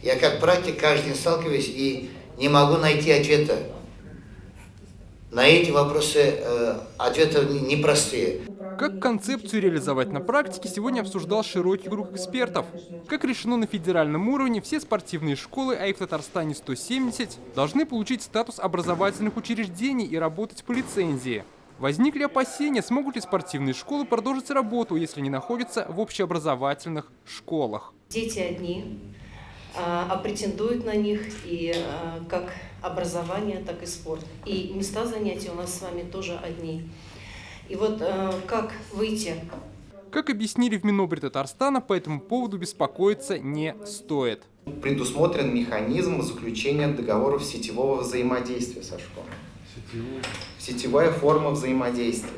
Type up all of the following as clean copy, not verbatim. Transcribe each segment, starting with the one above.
Я как практик каждый день сталкиваюсь и не могу найти ответа. На эти вопросы ответы непростые. Как концепцию реализовать на практике, сегодня обсуждал широкий круг экспертов. Как решено на федеральном уровне, все спортивные школы, а их в Татарстане 170, должны получить статус образовательных учреждений и работать по лицензии. Возникли опасения, смогут ли спортивные школы продолжить работу, если не находятся в общеобразовательных школах. Дети одни, а претендуют на них и как образование, так и спорт. И места занятий у нас с вами тоже одни. И вот как выйти? Как объяснили в Минобре Татарстана, по этому поводу беспокоиться не стоит. Предусмотрен механизм заключения договоров сетевого взаимодействия со школой. Сетевая форма взаимодействия.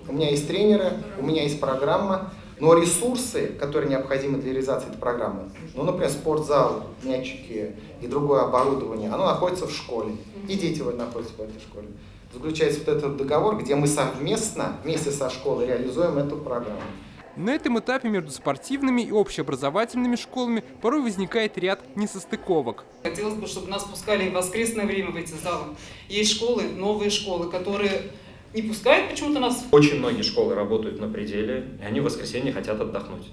У меня есть тренеры, у меня есть программа, но ресурсы, которые необходимы для реализации этой программы, ну, например, спортзал, мячики и другое оборудование, оно находится в школе, и дети находятся в этой школе. Заключается вот этот договор, где мы совместно, вместе со школой, реализуем эту программу. На этом этапе между спортивными и общеобразовательными школами порой возникает ряд несостыковок. Хотелось бы, чтобы нас пускали в воскресное время в эти залы. Есть школы, новые школы, которые не пускают почему-то нас. Очень многие школы работают на пределе, и они в воскресенье хотят отдохнуть.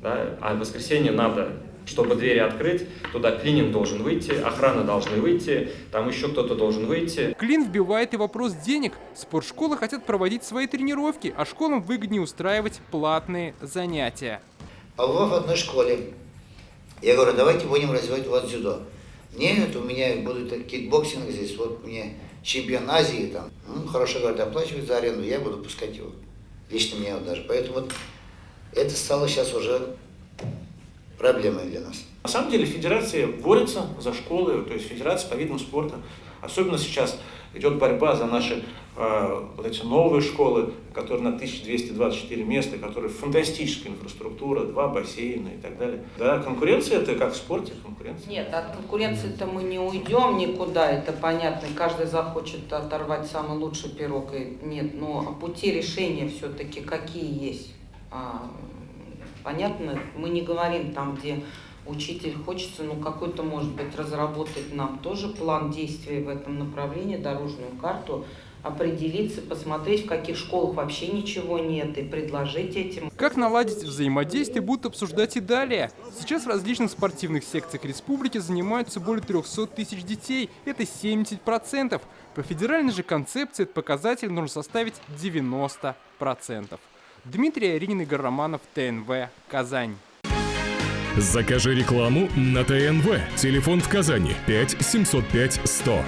Да? А в воскресенье надо, чтобы двери открыть, туда клининг должен выйти, охрана должна выйти, там еще кто-то должен выйти. Клин вбивает и вопрос денег. Спортшколы хотят проводить свои тренировки, а школам выгоднее устраивать платные занятия. А в одной школе я говорю, давайте будем развивать вот дзюдо. Нет, у меня будет кикбоксинг здесь, вот мне чемпион Азии там. Ну, хорошо, говорят, оплачивать за аренду, я буду пускать его. Лично мне вот даже. Поэтому вот это стало сейчас уже проблемой для нас. На самом деле федерация борется за школы, то есть федерация по видам спорта. Особенно сейчас идет борьба за наши вот эти новые школы, которые на 1224 места, которые фантастическая инфраструктура, 2 бассейна и так далее. Да, конкуренция это как в спорте, конкуренция. Нет, от конкуренции-то мы не уйдем никуда, это понятно. Каждый захочет оторвать самый лучший пирог. И нет, но пути решения все-таки какие есть. Понятно, мы не говорим там, где учитель хочется, но какой-то, может быть, разработать нам тоже план действий в этом направлении, дорожную карту, определиться, посмотреть, в каких школах вообще ничего нет, и предложить этим. Как наладить взаимодействие, будут обсуждать и далее. Сейчас в различных спортивных секциях республики занимаются более 300 тысяч детей. Это 70%. По федеральной же концепции этот показатель нужно составить 90%. Дмитрий Аринин, Игорь Романов, ТНВ, Казань. Закажи рекламу на ТНВ. Телефон в Казани 5 705 100.